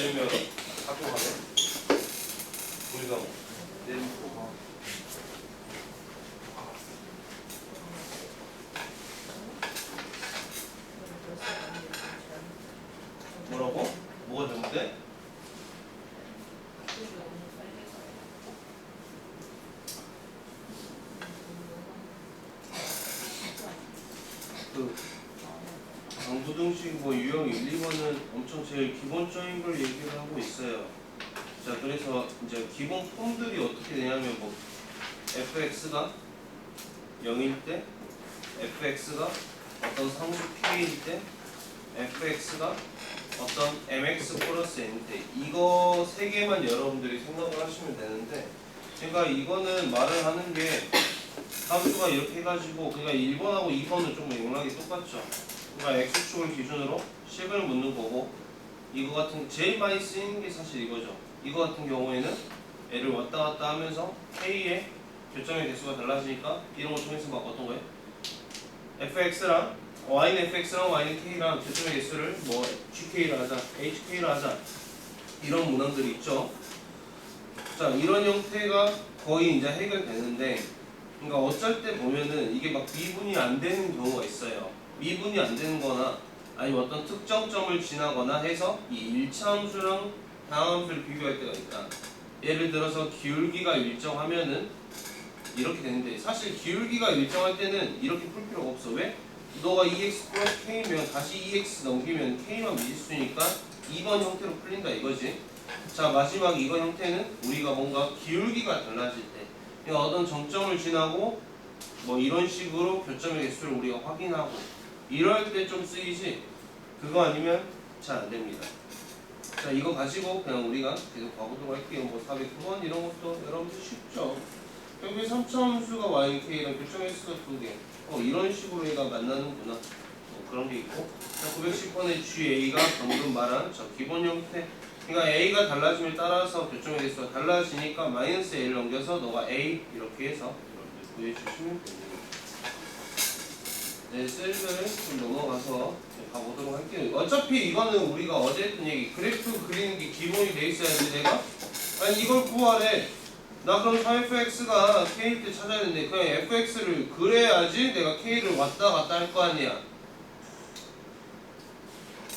내리면 갖고 가네. 우리가 내리고 가. 뭐라고? 뭐가 잘못돼? 그 강부등식 뭐 유형 1, 2번은 엄청 제일 기본적인 걸 얘기를 하고 있어요. 자, 그래서 이제 기본 폼들이 어떻게 되냐면 뭐 fx가 0일 때, fx가 어떤 상수 p일 때, fx가 어떤 mx 플러스 n 때, 이거 세 개만 여러분들이 생각을 하시면 되는데, 제가 이거는 말을 하는 게 함수가 이렇게 해가지고 그러니까 1번하고 2번은 좀 맥락이 똑같죠. 그러니까 x축을 기준으로 식을 묻는 거고, 이거 같은 제일 많이 쓰이는 게 사실 이거죠. 이거 같은 경우에는 애를 왔다 갔다 하면서 k의 교점의 개수가 달라지니까 이런 거 통해서 막 어떤 거예요? fx랑 y는 fx랑 y는 k랑 교점의 개수를 뭐 gk를 하자, hk를 하자, 이런 문항들이 있죠. 자, 이런 형태가 거의 이제 해결되는데, 그러니까 어쩔 때 보면은 이게 막 미분이 안 되는 경우가 있어요. 미분이 안 되는 거나 아니면 어떤 특정 점을 지나거나 해서 이 1차 함수랑 다음 함수를 비교할 때가 있다. 예를 들어서 기울기가 일정하면은 이렇게 되는데, 사실 기울기가 일정할 때는 이렇게 풀 필요가 없어. 왜? 너가 2x 플러스 k면 다시 2x 넘기면 k만 미지수니까 2번 형태로 풀린다 이거지. 자, 마지막 이거 형태는 우리가 뭔가 기울기가 달라질 때, 그러니까 어떤 정점을 지나고 뭐 이런 식으로 교점의 개수를 우리가 확인하고 이럴 때 좀 쓰이지, 그거 아니면 잘 안 됩니다. 자, 이거 가지고 그냥 우리가 계속 가보도록 할게요. 뭐 409번 이런 것도 여러분들 쉽죠. 결국에 3차 함수가 ynk랑 교점의 개수가 2개. 이런 식으로 얘가 만나는구나. 그런 게 있고. 자, 910번의 GA가 방금 말한 저 기본 형태. 그러니까 A가 달라짐에 따라서 교점의 개수가 달라지니까 마이너스 A를 넘겨서 너가 A 이렇게 해서 여러분들 구해주시면 됩니다. 네, 셀들을 좀 넘어가서 가보도록 할게요. 어차피 이거는 우리가 어제 했던 얘기, 그래프 그리는 게 기본이 돼 있어야지. 내가 아니 이걸 구하래. 나 그럼 3fx가 k일 때 찾아야 되는데 그냥 fx를 그래야지 내가 k를 왔다 갔다 할 거 아니야.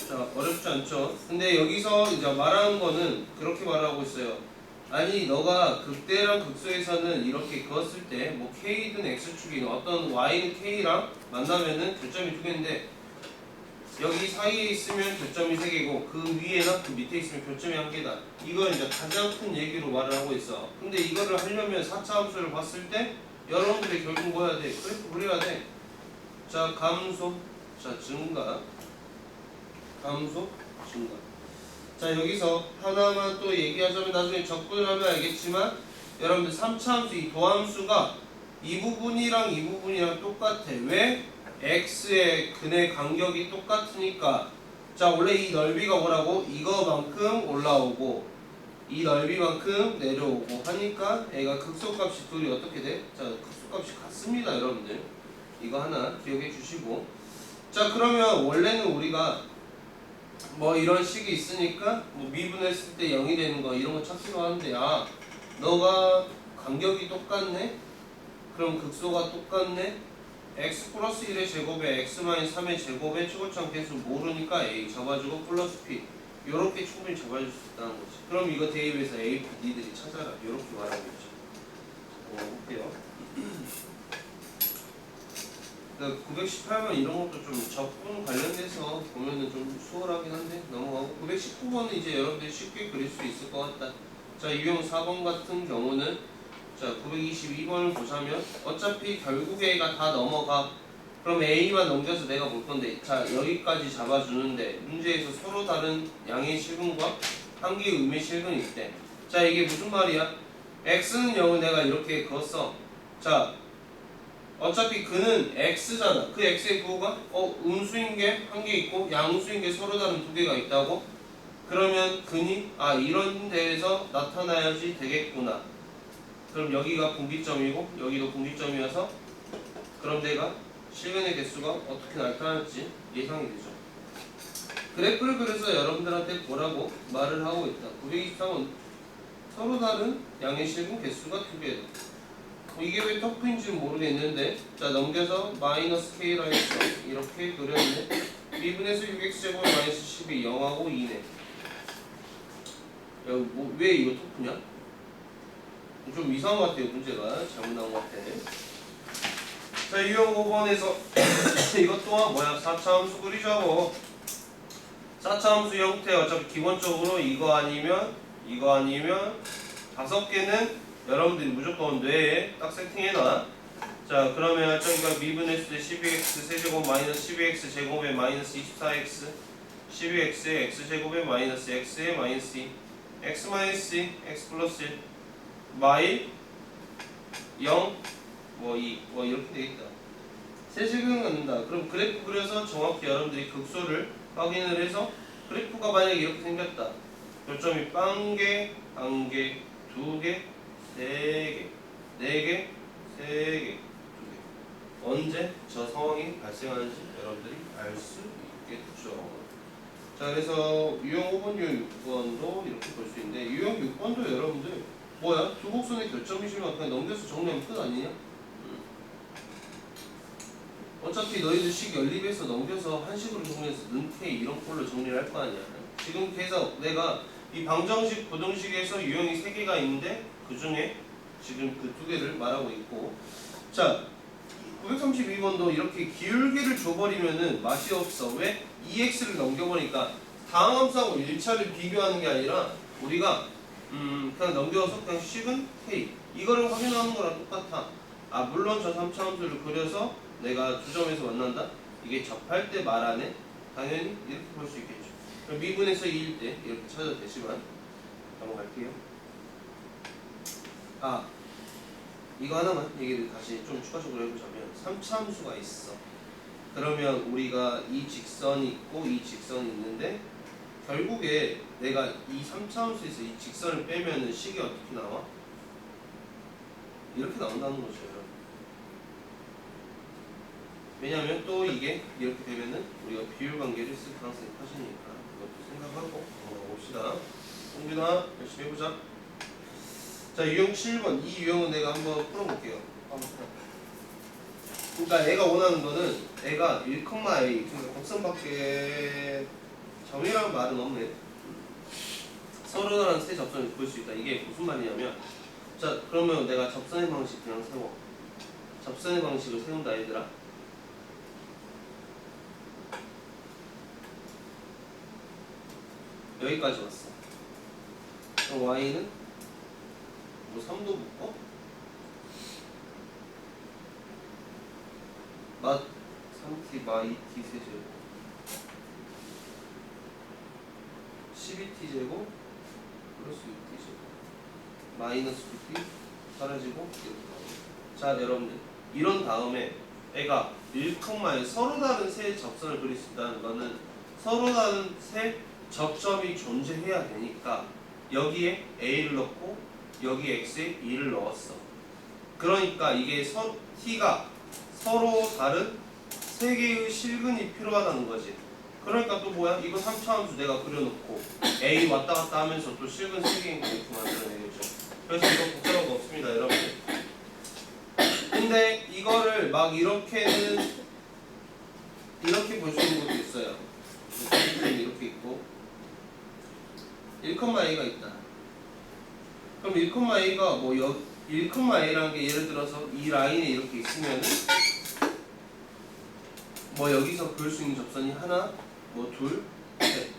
자, 어렵지 않죠? 근데 여기서 이제 말하는 거는 그렇게 말하고 있어요. 아니 너가 극대랑 극소에서는 이렇게 그었을 때 뭐 k든 x축이든 어떤 y는 k랑 만나면은 교점이 2개인데 여기 사이에 있으면 교점이 3개고 그 위에나 그 밑에 있으면 교점이 1개다. 이걸 이제 가장 큰 얘기로 말을 하고 있어. 근데 이거를 하려면 4차 함수를 봤을 때 여러분들이 결국 뭐 해야 돼? 그래프 그려야 돼. 자, 감소, 자, 증가, 감소, 증가. 자, 여기서 하나만 또 얘기하자면 나중에 접근을 하면 알겠지만 여러분들 3차 함수 이 도함수가 이 부분이랑 똑같아. 왜? x의 근의 간격이 똑같으니까. 자, 원래 이 넓이가 뭐라고? 이거만큼 올라오고 이 넓이만큼 내려오고 하니까 얘가 극소값이 둘이 어떻게 돼? 자, 극소값이 같습니다 여러분들. 이거 하나 기억해 주시고. 자, 그러면 원래는 우리가 뭐 이런 식이 있으니까 뭐 미분했을 때 0이 되는 거 이런 거 찾기도 하는데, 아 너가 간격이 똑같네? 그럼 극소가 똑같네? x 플러스 1의 제곱에 x 마이너스 3의 제곱에 최고점 개수 모르니까 a 잡아주고 플러스 p 요렇게 충분히 잡아줄 수 있다는 거지. 그럼 이거 대입해서 a, p, 니들이 찾아라 요렇게 말하고 있죠. 볼게요. 918번 이런 것도 좀 적분 관련돼서 보면은 좀 수월하긴 한데 넘어가고, 919번은 이제 여러분들이 쉽게 그릴 수 있을 것 같다. 자, 유형 4번 같은 경우는 자 922번을 보자면 어차피 결국 A가 다 넘어가. 그럼 A만 넘겨서 내가 볼 건데, 자 여기까지 잡아주는데 문제에서 서로 다른 양의 실근과 한 개의 음의 실근이 있대. 자, 이게 무슨 말이야? X는 0을 내가 이렇게 그었어. 자, 어차피 그는 x잖아. 그 x의 부호가 음수인 게 한 개 있고 양수인 게 서로 다른 2개가 있다고? 그러면 근이 이런 데에서 나타나야지 되겠구나. 그럼 여기가 분기점이고 여기도 분기점이어서 그럼 내가 실근의 개수가 어떻게 나타날지 예상이 되죠. 그래프를 그려서 여러분들한테 보라고 말을 하고 있다. 923은 서로 다른 양의 실근 개수가 2개다. 이게 왜 터프인지는 모르겠는데, 자 넘겨서 마이너스 K라 해서 이렇게 그렸네. B분에서 6x제곱 마이너스 12 0하고 2네. 야, 왜 이거 터프냐? 좀 이상한 것 같아요. 문제가 잘못 나온 것 같아. 자 유형 5번에서 이것 또한 뭐야? 4차 함수 그리자고. 4차 함수 형태 어차피 기본적으로 이거 아니면 5개는 여러분들이 무조건 뇌에 딱 세팅해놔. 자 그러면 저기가 미분했을 때 12x 세제곱 마이너스 12x 제곱에 마이너스 24x 12x에 x제곱에 마이너스 x에 마이너스 2 x 마이너스 2 x 플러스 1 마일 0 뭐 2 뭐 이렇게 되겠다. 세제곱을 갖는다. 그럼 그래프 그려서 정확히 여러분들이 극소를 확인을 해서 그래프가 만약에 이렇게 생겼다. 요점이 빵개, 안개, 2개, 3개, 4개, 3개, 2개. 언제 저 상황이 발생하는지 여러분들이 알 수 있겠죠. 자 그래서 유형 5번, 유형 6번도 이렇게 볼 수 있는데 유형 6번도 여러분들 뭐야? 두 곡선의 교점이시면 그냥 넘겨서 정리하면 끝 아니냐? 어차피 너희들 식 연립해서 넘겨서 한식으로 정리해서 는케 이런 꼴로 정리를 할 거 아니야. 지금 계속 내가 이 방정식, 부등식에서 유형이 3개가 있는데 그 중에 지금 그 2개를 말하고 있고, 자 932번도 이렇게 기울기를 줘버리면은 맛이 없어. 왜? 2x를 넘겨보니까 다음 함수하고 1차를 비교하는 게 아니라 우리가 그냥 넘겨서 그냥 식은 k 이거를 확인하는 거랑 똑같아. 아 물론 저 3차 함수를 그려서 내가 두 점에서 만난다? 이게 접할 때 말하네? 당연히 이렇게 볼 수 있겠죠. 그럼 미분에서 2일 때 이렇게 찾아도 되지만 넘어갈게요. 아 이거 하나만 얘기를 다시 좀 추가적으로 해보자면 3차 함수가 있어. 그러면 우리가 이 직선이 있고 이 직선이 있는데 결국에 내가 이 3차 함수에서 이 직선을 빼면은 식이 어떻게 나와? 이렇게 나온다는 거죠. 왜냐면 또 이게 이렇게 되면은 우리가 비율 관계를 쓸 가능성이 커지니까 그것도 생각하고 넘어가봅시다. 홍준아 열심히 해보자. 자 유형 7번 이 유형은 내가 한번 풀어볼게요. 그러니까 애가 원하는 거는 애가 1,a 그러니까 곡선밖에 점이라는 말은 없네. 서로 다른 세 접선을 볼 수 있다. 이게 무슨 말이냐면 자 그러면 내가 접선의 방식 그냥 세워. 접선의 방식을 세운다 얘들아. 여기까지 왔어. 그럼 y는 뭐 3도 묶어? 맛 3t 마 2t 세제곱 12t 제곱 플러스 6t 제곱 마이너스 9t 사라지고 이렇게 나옵니다. 자 여러분들 이런 다음에 애가 1,에 서로 다른 세 접선을 그릴 수 있다는 거는 서로 다른 세 접점이 존재해야 되니까 여기에 a를 넣고 여기 x에 2를 넣었어. 그러니까 이게 t가 서로 다른 세 개의 실근이 필요하다는 거지. 그러니까 또 뭐야? 이거 3차 함수 내가 그려놓고 a 왔다 갔다 하면서 또 실근 3개인 거 이렇게 만들어내겠죠. 그래서 이거 복잡한 거 없습니다 여러분들. 근데 이거를 막 이렇게는 이렇게 볼 수 있는 것도 있어요. 이렇게 있고 1,a가 있다. 그럼 1,a가 뭐 1,a라는 게 예를 들어서 이 라인에 이렇게 있으면은 뭐 여기서 그을 수 있는 접선이 하나, 뭐 둘, 셋.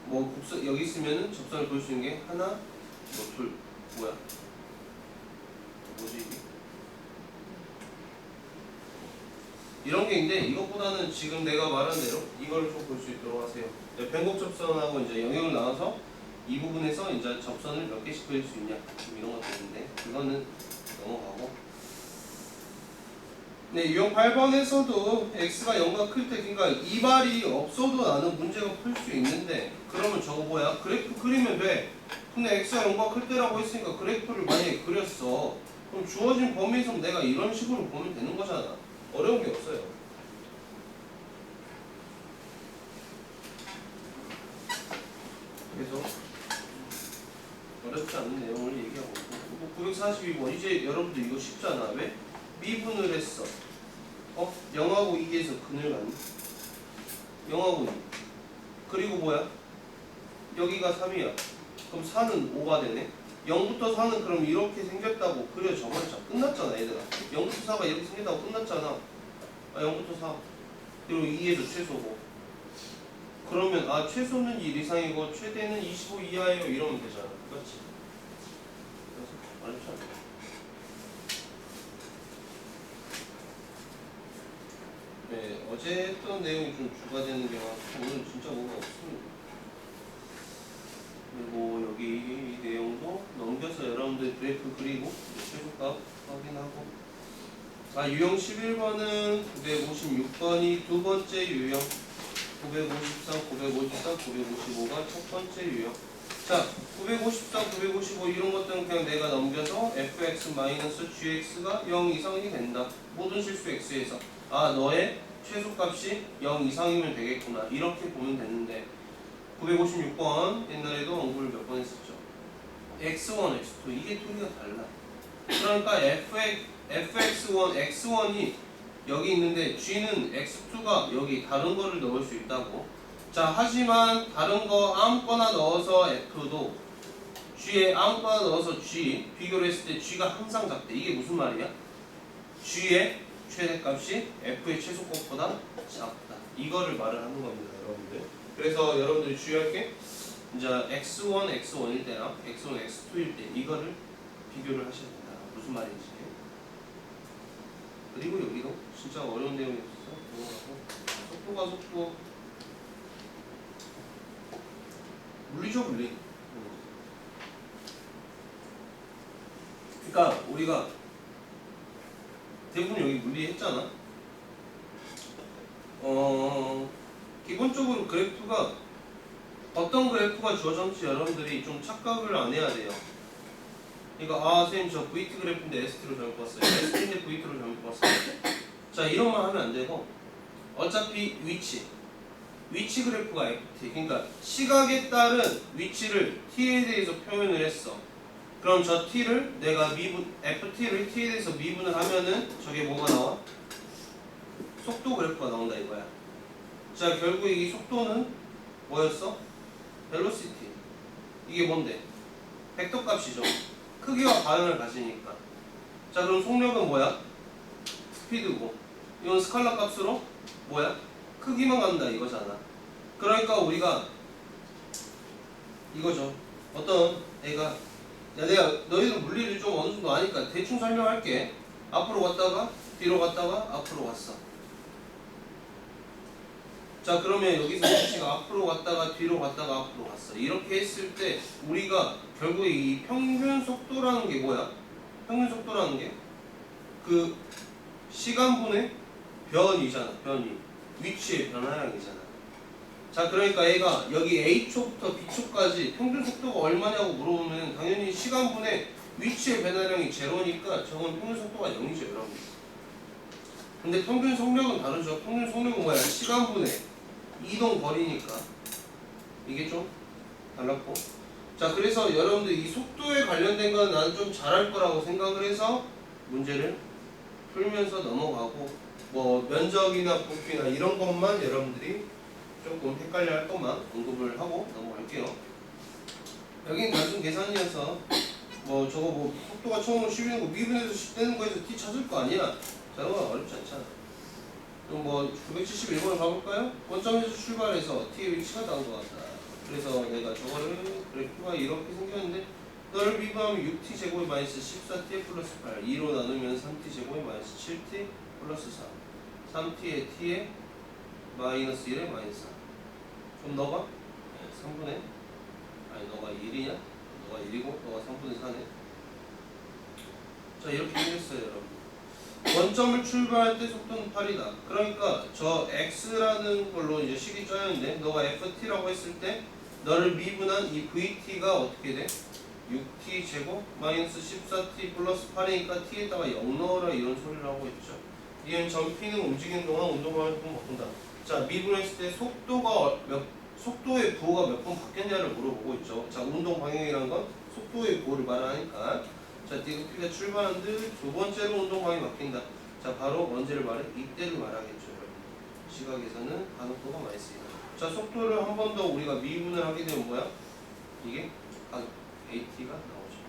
뭐 곡선 여기 있으면은 접선을 그을 수 있는 게 하나, 뭐 둘. 뭐야? 뭐지 이게? 이런 게 있는데 이것보다는 지금 내가 말한 대로 이걸 좀 볼 수 있도록 하세요. 변곡 접선하고 이제 영역을 나눠서 이 부분에서 이제 접선을 몇 개씩 그릴 수 있냐 이런 것도 있는데 그거는 넘어가고. 네, 유형 8번에서도 x가 0과 클 때 그러니까 이 말이 없어도 나는 문제가 풀 수 있는데 그러면 저거 뭐야? 그래프 그리면 돼. 근데 x가 0과 클 때라고 했으니까 그래프를 만약에 그렸어. 그럼 주어진 범위에서 내가 이런 식으로 보면 되는 거잖아. 어려운 게 없어요. 계속 어렵지 않은 내용을 얘기하고 있고 942번 이제 여러분들 이거 쉽잖아. 왜? 미분을 했어. 0하고 2에서 근을 갖니? 0하고 2 그리고 뭐야? 여기가 3이야. 그럼 4는 5가 되네. 0부터 4는 그럼 이렇게 생겼다고 그려져버리자. 끝났잖아 얘들아. 0부터 4가 이렇게 생겼다고 끝났잖아. 0부터 4 그리고 2에도 최소고 그러면 최소는 1 이상이고 최대는 25 이하예요 이러면 되잖아. 그렇지? 그래서 어렵지 않아. 네, 어제 했던 내용이 좀 주가 되는 게 많고 오늘 진짜 뭐가 없습니다. 그리고 여기 이 내용도 넘겨서 여러분들 그래프 그리고 최소값 확인하고 유형 11번은 956번이 두 번째 유형 953, 954, 955가 첫 번째 유형 자 954, 955 이런 것들은 그냥 내가 넘겨서 fx-gx가 0 이상이 된다 모든 실수 x에서 너의 최소값이 0 이상이면 되겠구나 이렇게 보면 되는데 956번 옛날에도 언급을 몇 번 했었죠. x1, x2 이게 둘이가 달라. 그러니까 fx1, x1이 여기 있는데 g는 x2가 여기 다른 거를 넣을 수 있다고. 자 하지만 다른 거 아무거나 넣어서 f도 g에 아무거나 넣어서 g 비교를 했을 때 g가 항상 작대. 이게 무슨 말이야? g의 최대값이 f의 최소값보다 작다. 이거를 말을 하는 겁니다, 여러분들. 그래서 여러분들이 주의할 게 이제 x1, x1일 때랑 x1, x2일 때 이거를 비교를 하셔야 된다. 무슨 말인지. 그리고 여기도 진짜 어려운 내용이 있어서 속도가 속도 물리죠, 물리. 그러니까 우리가 대부분 여기 물리했잖아. 기본적으로 그래프가 어떤 그래프가 주어졌는지 여러분들이 좀 착각을 안 해야 돼요. 그러니까 선생님 저 VT 그래프인데 ST로 잘못 봤어요. ST인데 VT로 잘못 봤어요. 자 이런만 하면 안 되고 어차피 위치 그래프가 FT 그러니까 시각에 따른 위치를 T에 대해서 표현을 했어. 그럼 저 T를 내가 FT를 T에 대해서 미분을 하면은 저게 뭐가 나와? 속도 그래프가 나온다 이거야. 자 결국 이 속도는 뭐였어? 벨로시티. 이게 뭔데? 벡터 값이죠. 크기와 방향을 가지니까. 자 그럼 속력은 뭐야? 스피드고 이건 스칼라 값으로 뭐야? 크기만 간다 이거잖아. 그러니까 우리가 이거죠. 어떤 애가 내가 너희들 물리를 좀 어느 정도 아니까 대충 설명할게. 앞으로 갔다가 뒤로 갔다가 앞으로 갔어. 자 그러면 여기서 위치가 앞으로 갔다가 뒤로 갔다가 앞으로 갔어. 이렇게 했을 때 우리가 결국에 이 평균 속도라는 게 뭐야? 평균 속도라는 게 그 시간분의 변이잖아. 변이. 위치의 변화량이잖아. 자 그러니까 얘가 여기 A초부터 B초까지 평균 속도가 얼마냐고 물어보면 당연히 시간분의 위치의 변화량이 제로니까 저건 평균 속도가 0이죠 여러분. 근데 평균 속력은 다르죠. 평균 속력은 뭐야? 시간분의 이동 거리니까 이게 좀 달랐고 자 그래서 여러분들 이 속도에 관련된 건 나는 좀 잘할 거라고 생각을 해서 문제를 풀면서 넘어가고 뭐 면적이나 부피나 이런 것만 여러분들이 조금 헷갈려 할 것만 언급을 하고 넘어갈게요. 여기는 단순 계산이어서 뭐 저거 뭐 속도가 처음으로 10이는 거 미분해서 10 되는 거에서 t 찾을 거 아니야. 자는 건 어렵지 않잖아. 그럼 뭐 971번을 가볼까요? 원점에서 출발해서 t의 위치가 나온 것 같다. 그래서 내가 저거를 그래프가 이렇게 생겼는데 너를 미분하면 6t 제곱에 마이너스 14t 플러스 8 2로 나누면 3t 제곱에 마이너스 7t 플러스 4 3t에 t에 마이너스 1에 마이너스 4 그럼 너가 3분의 너가 1이냐? 너가 1이고 너가 3분의 4네. 자 이렇게 생겼어요 여러분. 원점을 출발할 때 속도는 8이다. 그러니까 저 x라는 걸로 이제 식이 짜였는데 너가 ft라고 했을 때 너를 미분한 이 vt가 어떻게 돼? 6t 제곱 마이너스 14t 플러스 8이니까 t에다가 0 넣어라 이런 소리를 하고 있죠. 이건 전 p는 움직이는 동안 운동량을 바꾼다. 자 미분했을 때 속도가 몇 속도의 부호가 몇 번 바뀌었냐를 물어보고 있죠. 자, 운동 방향이란 건 속도의 부호를 말하니까. 자, 디귿가 출발한 두 번째로 운동 방향이 바뀐다. 자, 바로 언제를 말해? 이때를 말하겠죠. 시각에서는 가속도가 많이 쓰인다. 자, 속도를 한 번 더 우리가 미분을 하게 되면 뭐야? 이게 가속 AT가 나오죠.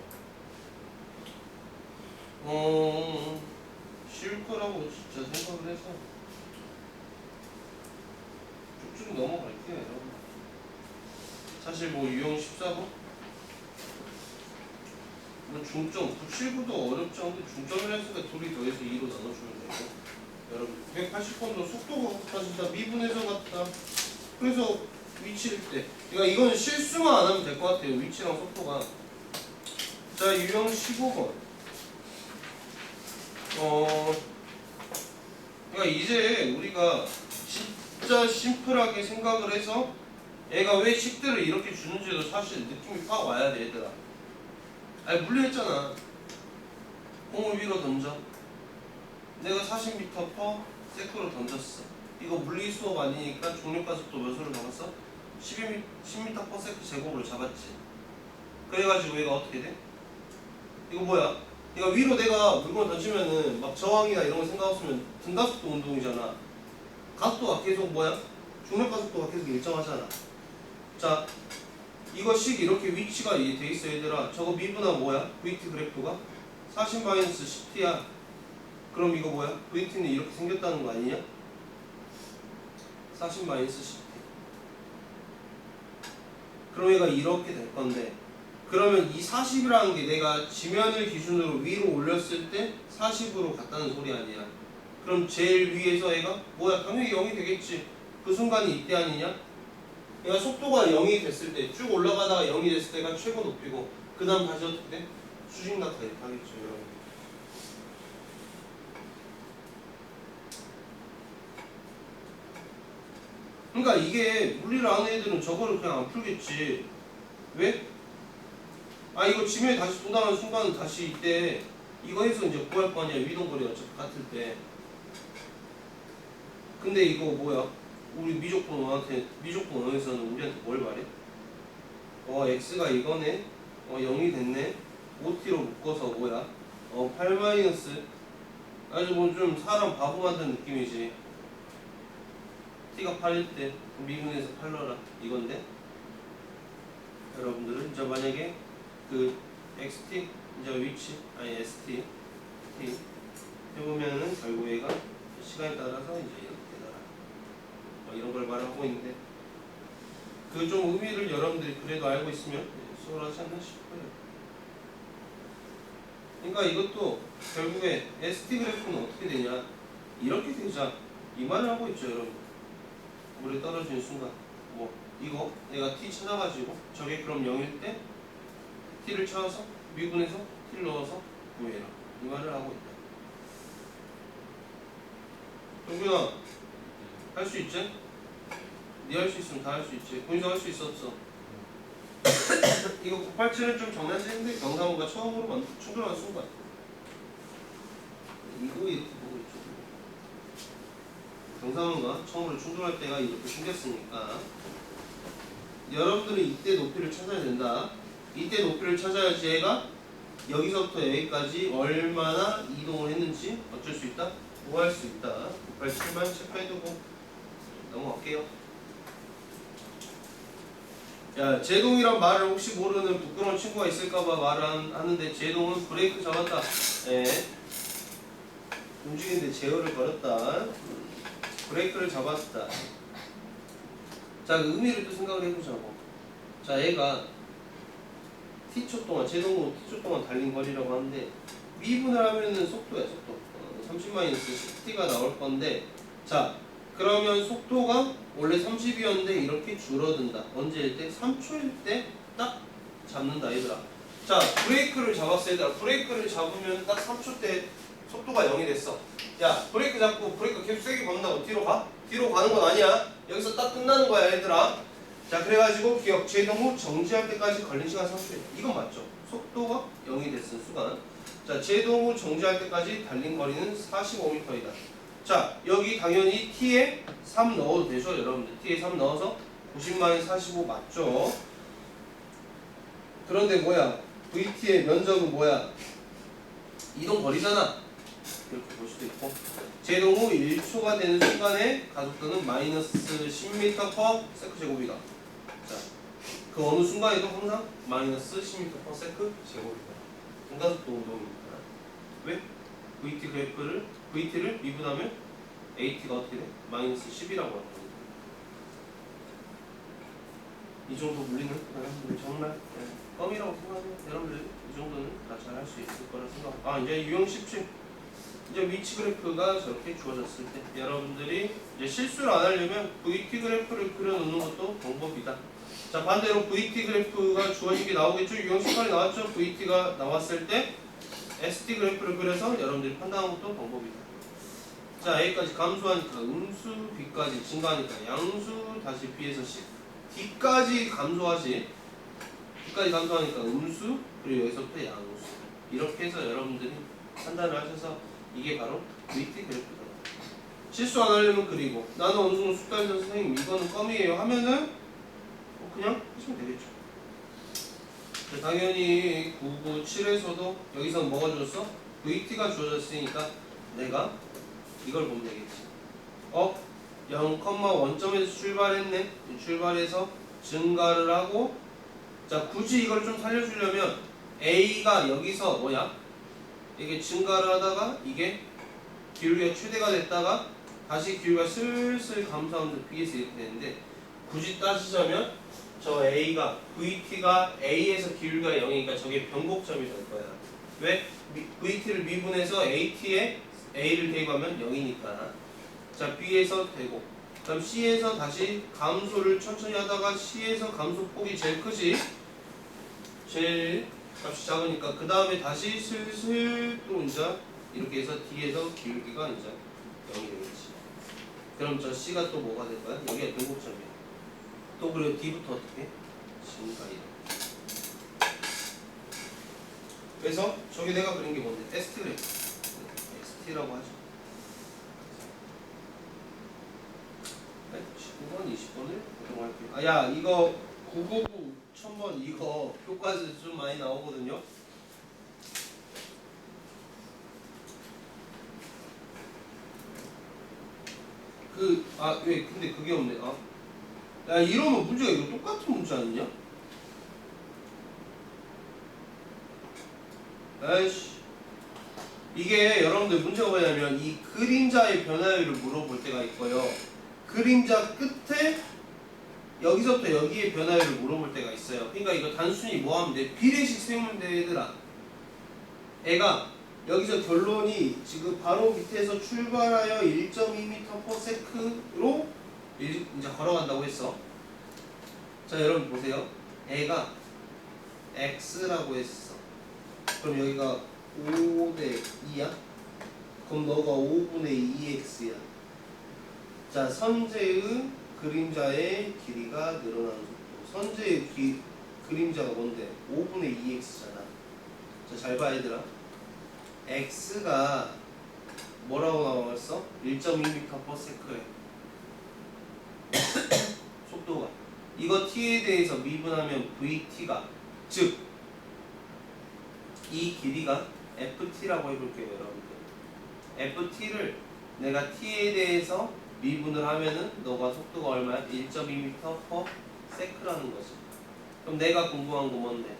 쉬울 거라고 진짜 생각을 해서 쭉쭉 넘어갈게요, 여러분. 사실 뭐 유형 14번? 뭐 중점, 979도 어렵지 않은데 중점이라 했으니까 둘이 더해서 2로 나눠주면 되고, 여러분 180번도 속도가 같아진다, 미분해서 같다. 그래서 위치일 때, 그러니까 이건 실수만 안 하면 될 것 같아요, 위치랑 속도가. 자, 유형 15번. 그러니까 이제 우리가 진짜 심플하게 생각을 해서 애가 왜 식들을 이렇게 주는지도 사실 느낌이 팍 와야 돼, 얘들아. 아니, 물리했잖아. 공을 위로 던져. 내가 40m 퍼 세크로 던졌어. 이거 물리 수업 아니니까 중력가속도 몇으로 잡았어? 10m 퍼 세크 제곱으로 잡았지. 그래가지고 얘가 어떻게 돼? 이거 뭐야? 이거 위로 내가 물건 던지면은 막 저항이나 이런 거 생각 없으면 등가속도 운동이잖아. 가속도가 계속 뭐야? 중력가속도가 계속 일정하잖아. 자, 이것이 이렇게 위치가 돼 있어, 얘들아. 저거 미분하면 뭐야? VT 그래프가 40-10t야. 그럼 이거 뭐야? VT는 이렇게 생겼다는 거 아니냐? 40-10t. 그럼 얘가 이렇게 될 건데, 그러면 이 40이라는 게 내가 지면을 기준으로 위로 올렸을 때 40으로 갔다는 소리 아니야. 그럼 제일 위에서 얘가 뭐야? 당연히 0이 되겠지. 그 순간이 이때 아니냐? 얘가 속도가 0이 됐을 때, 쭉 올라가다가 0이 됐을 때가 최고 높이고, 그 다음 다시 어떻게 돼? 수직낙하 이렇게 하겠죠, 여러분. 그러니까 이게 물리를 아는 애들은 저거를 그냥 안 풀겠지. 왜? 아, 이거 지면에 다시 도달하는 순간은 다시 이때 이거 해서 이제 구할 거 아니야, 위동거리 어차피 같을 때. 근데 이거 뭐야? 우리 미적분 원에서는 우리한테 뭘 말해? x가 이거네. 0이 됐네. 5t로 묶어서 뭐야? 8 마이너스. 아주 뭐 좀 사람 바보 만든 느낌이지. t가 8일 때 미분해서 8넣어라 이건데, 여러분들은 이제 만약에 그 xt 이제 위치 아니 st t 해보면은 결국 얘가 시간에 따라서 이제 이렇게 되더라. 이런 걸 말하고 있는데, 그 좀 의미를 여러분들이 그래도 알고 있으면 수월하지 않나 싶어요. 그러니까 이것도 결국에 st 그래프는 어떻게 되냐, 이렇게 되자 이 말을 하고 있죠, 여러분. 물에 떨어지는 순간 뭐 이거 내가 t 찾아가지고 저게 그럼 0일 때 t를 찾아서 미분해서 t를 넣어서 구해라, 이 말을 하고 있다. 정균아, 할 수 있지? 니 할 수 있으면 다 할 수 있지. 본인도 할 수 있었어. 이거 987은 좀 장난치는데 경상호가 처음으로 충돌한 순간 이거 이렇게 보고 있죠. 경상호가 처음으로 충돌할 때가 이렇게 생겼으니까 여러분들은 이때 높이를 찾아야 된다. 이때 높이를 찾아야지 얘가 여기서부터 여기까지 얼마나 이동을 했는지 어쩔 수 있다? 뭐 할 수 있다. 987만 체크해두고 넘어갈게요. 야, 제동이란 말을 혹시 모르는 부끄러운 친구가 있을까봐 말을 하는데, 제동은 브레이크 잡았다. 예. 움직이는데 제어를 걸었다. 브레이크를 잡았다. 자, 그 의미를 또 생각을 해보자고. 자, 얘가 t초 동안, 제동으로 t초 동안 달린 거리라고 하는데, 미분을 하면은 속도야, 속도. 30-10t가 나올 건데, 자, 그러면 속도가 원래 30이었는데 이렇게 줄어든다. 언제일 때? 3초일 때 딱 잡는다, 얘들아. 자, 브레이크를 잡았어, 얘들아. 브레이크를 잡으면 딱 3초 때 속도가 0이 됐어. 야, 브레이크 잡고 브레이크 계속 세게 걷는다고 뒤로 가? 뒤로 가는 건 아니야. 여기서 딱 끝나는 거야, 얘들아. 자, 그래가지고 기억, 제동 후 정지할 때까지 걸린 시간 3초야. 이건 맞죠? 속도가 0이 됐은 순간. 자, 제동 후 정지할 때까지 달린 거리는 45m이다. 자, 여기 당연히 t에 3 넣어도 되죠, 여러분들. t에 3 넣어서 90-45 맞죠? 그런데 뭐야? VT의 면적은 뭐야? 이동 거리잖아. 이렇게 볼 수도 있고, 제동 후 1초가 되는 순간에 가속도는 마이너스 10m/s 제곱이다. 자, 그 어느 순간에도 항상 마이너스 10m/s 제곱이다. 등가속도 운동입니다. 왜? VT를 미분하면 AT가 어떻게 돼? 마이너스 10이라고 하는 겁니다. 이 정도 물리는 여러분들 정말 껌이라고 생각하면 여러분들 이 정도는 다 잘 할 수 있을 거라 생각합니다. 이제 유형 17. 이제 위치 그래프가 저렇게 주어졌을 때 여러분들이 이제 실수를 안 하려면 VT 그래프를 그려놓는 것도 방법이다. 자, 반대로 VT 그래프가 주어진 게 나오겠죠? 유형 18이 나왔죠? VT가 나왔을 때 ST 그래프를 그려서 여러분들이 판단하는 것도 방법이다. 자, A까지 감소하니까 음수, B까지 증가하니까 양수, 다시 B에서 C. D까지 감소하지. D까지 감소하니까 음수, 그리고 여기서부터 양수. 이렇게 해서 여러분들이 판단을 하셔서 이게 바로 VT 그래프다. 실수 안 하려면 그리고 나는 어느 정도 숙달해서 선생님 이거는 껌이에요 하면은 그냥 하시면 되겠죠. 당연히 9, 9, 7에서도 여기서 뭐가 주었어? VT가 주어졌으니까 내가 이걸 보면 되겠지. 0,원점에서 출발했네. 출발해서 증가를 하고, 자, 굳이 이걸 좀 살려주려면 A가 여기서 뭐야? 이게 증가를 하다가 이게 기울기가 최대가 됐다가 다시 기울기가 슬슬 감소하면서 B에서 이렇게 되는데, 굳이 따지자면 저 A가 VT가 A에서 기울기가 0이니까 저게 변곡점이 될 거야. 왜? VT를 미분해서 AT에 A를 대입하면 0이니까. 자, B에서 되고, 그다음 C에서 다시 감소를 천천히 하다가 C에서 감소폭이 제일 크지, 제일 값이 작으니까 그 다음에 다시 슬슬 또 이제 이렇게 해서 D에서 기울기가 이제 0이 되겠지. 그럼 저 C가 또 뭐가 될 거야? 여기가 변곡점이야. 또 그리고 D부터 어떻게? 증가이야. 그래서 저기 내가 그린 게 뭔데? ST 그래. ST라고 하죠. 19번, 20번을 보도록 할게요. 야, 이거 999, 1000번 이거 교과서 좀 많이 나오거든요. 왜 근데 그게 없네. 야, 이러면 문제가 이거 똑같은 문제 아니냐? 에이씨. 이게 여러분들 문제가 뭐냐면 이 그림자의 변화율을 물어볼 때가 있고요. 그림자 끝에 여기서부터 여기의 변화율을 물어볼 때가 있어요. 그러니까 이거 단순히 뭐 하면 돼? 비례식 세우면 돼, 얘들아. 애가 여기서 결론이 지금 바로 밑에서 출발하여 1.2m/s로 이제 걸어간다고 했어. 자, 여러분 보세요. 애가 x라고 했어. 그럼 여기가 5대 2야? 그럼 너가 5분의 2x야. 자, 선제의 그림자의 길이가 늘어나는 속도. 선제의 그림자가 뭔데? 5분의 2x잖아. 자, 잘 봐, 얘들아. x가 뭐라고 나왔어? 1.2m/s에. 속도가. 이거 t에 대해서 미분하면 vt가, 즉 이 길이가 ft라고 해볼게요, 여러분들. ft를 내가 t에 대해서 미분을 하면은 너가 속도가 얼마야? 1.2m/s라는 거지. 그럼 내가 궁금한 거 뭔데?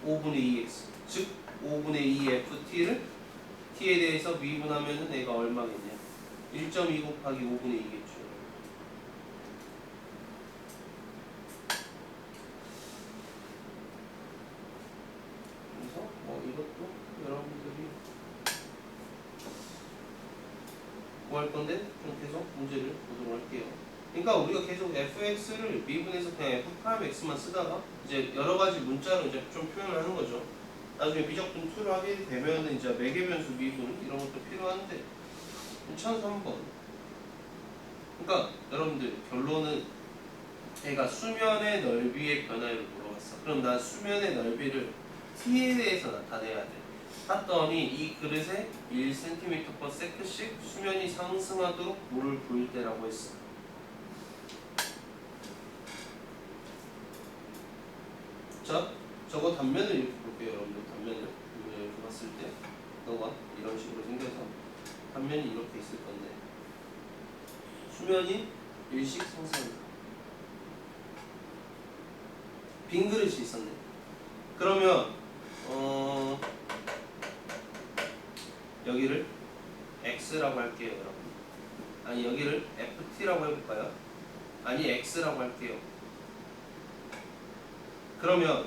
5분의 2x, 즉 5분의 2 ft를 t에 대해서 미분하면은 내가 얼마겠냐? 1.2 곱하기 5분의 2겠죠. 그래서 이것도 여러분들이 뭐 할 건데 좀 계속 문제를 보도록 할게요. 그러니까 우리가 계속 fx를 미분해서 그냥 f 프라임 x만 쓰다가 이제 여러 가지 문자로 이제 좀 표현을 하는 거죠. 나중에 미적분 2를 하게 되면 이제 매개변수 미분 이런 것도 필요한데 1003번. 그러니까 여러분들 결론은 얘가 수면의 넓이의 변화율을 물어봤어. 그럼 난 수면의 넓이를 t에 대해서 나타내야 돼. 봤더니 이 그릇에 1cm/s씩 수면이 상승하도록 물을 부을 때라고 했어. 자, 저거 단면을 이렇게 볼게요, 여러분들. 단면을 이렇게 봤을 때 너가 이런 식으로 생겨서 단면이 이렇게 있을 건데 수면이 일식상사입니다. 빈 그릇이 있었네. 그러면 여기를 x라고 할게요, 여러분. 아니 여기를 ft라고 해볼까요? 아니 x라고 할게요. 그러면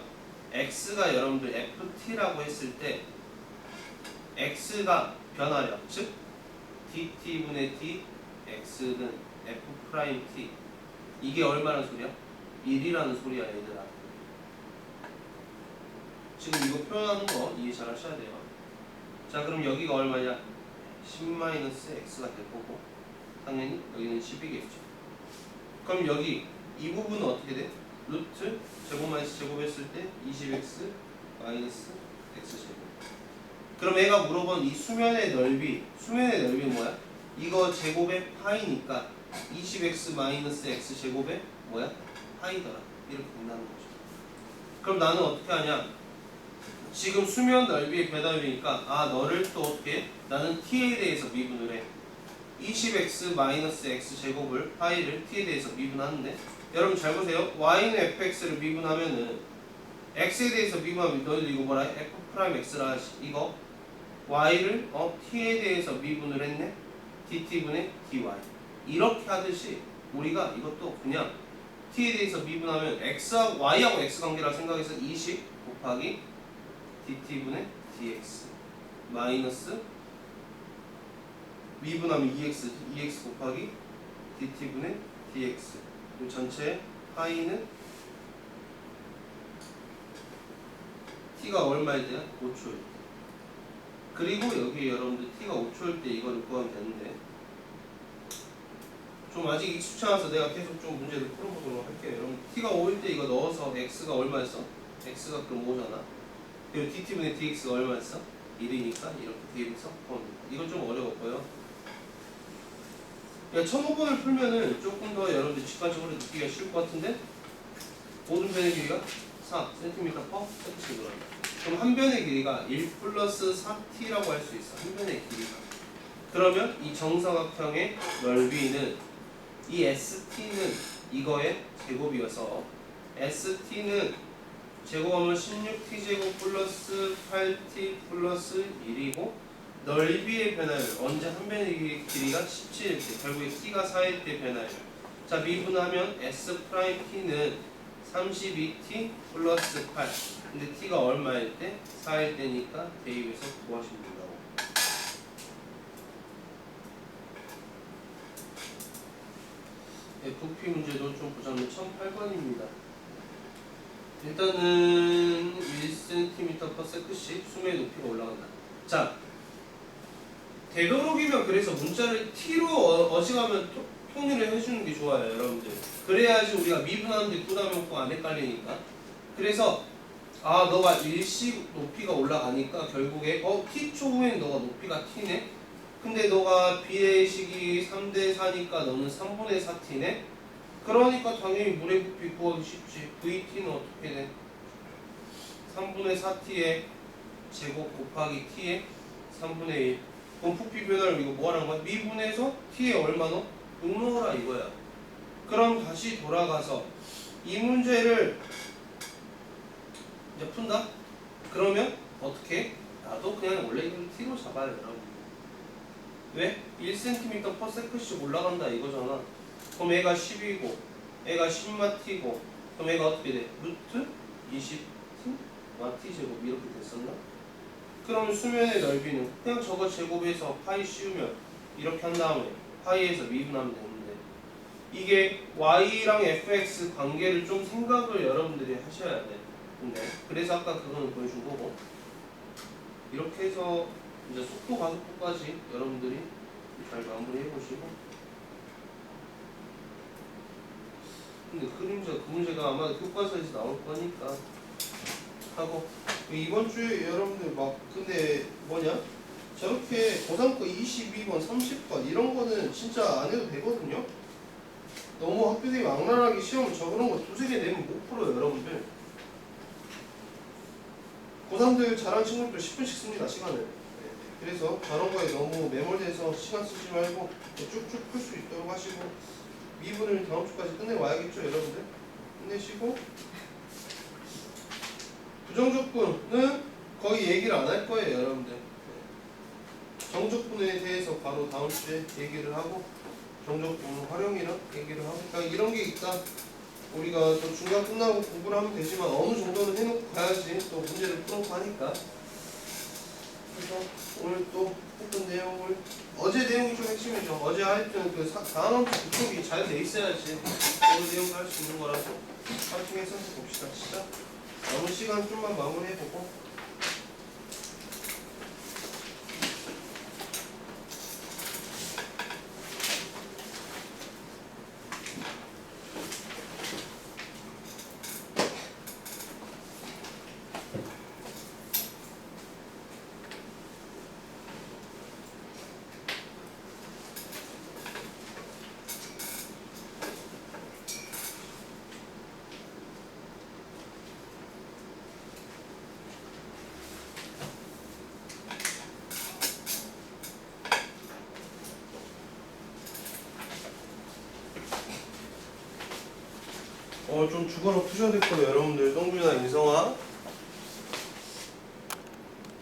x가 여러분들 ft라고 했을 때 x가 변화량, 즉 dt분의 d x는 f't 이게 얼마나 소리야? 1이라는 소리야, 얘들아. 지금 이거 표현하는 거 이해 잘 하셔야 돼요. 자, 그럼 여기가 얼마냐? 10-x가 될 거고 당연히 여기는 10이겠죠. 그럼 여기 이 부분은 어떻게 돼? 루트 제곱 마이너스 제곱 했을 때 20x 마이너스 x제곱. 그럼 얘가 물어본 이 수면의 넓이는 뭐야? 이거 제곱의 파이니까 20x 마이너스 x제곱의 뭐야? 파이더라. 이렇게 된다는 거죠. 그럼 나는 어떻게 하냐? 지금 수면 넓이의 변화율이니까 너를 또 어떻게? 나는 t에 대해서 미분을 해. 20x 마이너스 x제곱을 파이를 t에 대해서 미분하는데 여러분 잘 보세요. y는 fx를 미분하면은 x에 대해서 미분하면 너희들 이거 뭐라 해? f'x라 하지. 이거 y를 t에 대해서 미분을 했네. dt분의 dy. 이렇게 하듯이 우리가 이것도 그냥 t에 대해서 미분하면 y하고 x 관계라 생각해서 20 곱하기 dt분의 dx 마이너스 미분하면 2x 곱하기 dt분의 dx 이 전체 파이는 t가 얼마일 때야? 5초일 때. 그리고 여기 여러분들 t가 5초일 때 이거를 구하면 되는데 좀 아직 익숙치 않아서 내가 계속 좀 문제를 풀어보도록 할게요. 여러분 t가 5일 때 이거 넣어서 x가 얼마였어? x가 그럼 5잖아. 그리고 dt분의 dx가 얼마였어? 1이니까 이렇게 대입해서 이건 좀 어려웠고요. 1500번을 풀면은 조금 더 여러분들 직관적으로 느끼기가 쉬울 것 같은데 모든 변의 길이가 4cm/s 그런다. 그럼 한 변의 길이가 1 플러스 4t라고 할 수 있어. 한 변의 길이가. 그러면 이 정사각형의 넓이는 이 st는 이거의 제곱이어서 st는 제곱하면 16t제곱 플러스 8t 플러스 1이고 넓이의 변화율 언제 한 변의 길이가 17일 결국에 t가 4일 때 변화율. 자, 미분하면 s't는 32t 플러스 8. 근데 t가 얼마일 때? 4일 때니까 대입해서 구하시면 된다고. 부피 문제도 좀 보자면 1008번입니다. 일단은 1cm/s씩 수면의 높이가 올라간다. 자, 되도록이면 그래서 문자를 t로 어지간하면 통일을 해주는 게 좋아요, 여러분들. 그래야지 우리가 미분하는데 부담이 없고 안 헷갈리니까. 그래서 너가 일식 높이가 올라가니까 결국에 t 초후엔 너가 높이가 t네. 근데 너가 비례식이 3대4니까 너는 3분의 4t네. 그러니까 당연히 물의 부피 구하기 쉽지. vt는 어떻게 돼? 3분의 4t의 제곱 곱하기 t의 3분의 1. 그럼 부피 변화를 이거 뭐 하는 거야? 미분해서 t에 얼마 넣어? 6 넣어라 이거야. 그럼 다시 돌아가서 이 문제를 이제 푼다? 그러면 어떻게? 나도 그냥 원래 이걸 t로 잡아요, 여러분. 왜? 1cm/s씩 올라간다 이거잖아. 그럼 얘가 10이고 얘가 10마t고 그럼 얘가 어떻게 돼? 루트 20t 마t제곱 이렇게 됐었나? 그럼 수면의 넓이는 그냥 저거 제곱해서 파이 씌우면 이렇게 한 다음에 파이에서 미분하면 되는데 이게 y랑 fx 관계를 좀 생각을 여러분들이 하셔야 돼. 근데 그래서 아까 그거는 보여준 거고 이렇게 해서 이제 속도 가속도까지 여러분들이 잘 마무리해 보시고. 근데 그 문제가 아마 교과서에서 나올 거니까 하고 이번 주에 여러분들 근데 저렇게 고상거 22번 30번 이런 거는 진짜 안 해도 되거든요. 너무 학교들이 악랄하게 시험 저런 거 두세 개 내면 못 풀어요, 여러분들. 고3들 잘하는 친구들도 10분씩 씁니다. 시간을. 네. 그래서 단원과에 너무 매몰돼서 시간 쓰지 말고 쭉쭉 풀 수 있도록 하시고 미분을 다음 주까지 끝내와야겠죠, 여러분들. 끝내시고 부정적분은 거의 얘기를 안 할 거예요, 여러분들. 정적분에 대해서 바로 다음 주에 얘기를 하고 정적분 활용이랑 얘기를 하고 그러니까 이런 게 있다. 우리가 또 중간 끝나고 공부를 하면 되지만 어느 정도는 해놓고 가야지 또 문제를 풀어놓고 하니까. 그래서 오늘 또 했던 내용을 어제 내용이 좀 핵심이죠. 어제 하여튼 그 단원 그쪽이 잘 돼 있어야지 오늘 내용도 할 수 있는 거라서 파이팅해서 봅시다. 진짜 남은 시간 좀만 마무리해보고. 좀 주거로 푸셔야 될 거예요, 여러분들. 똥준이나 인성아.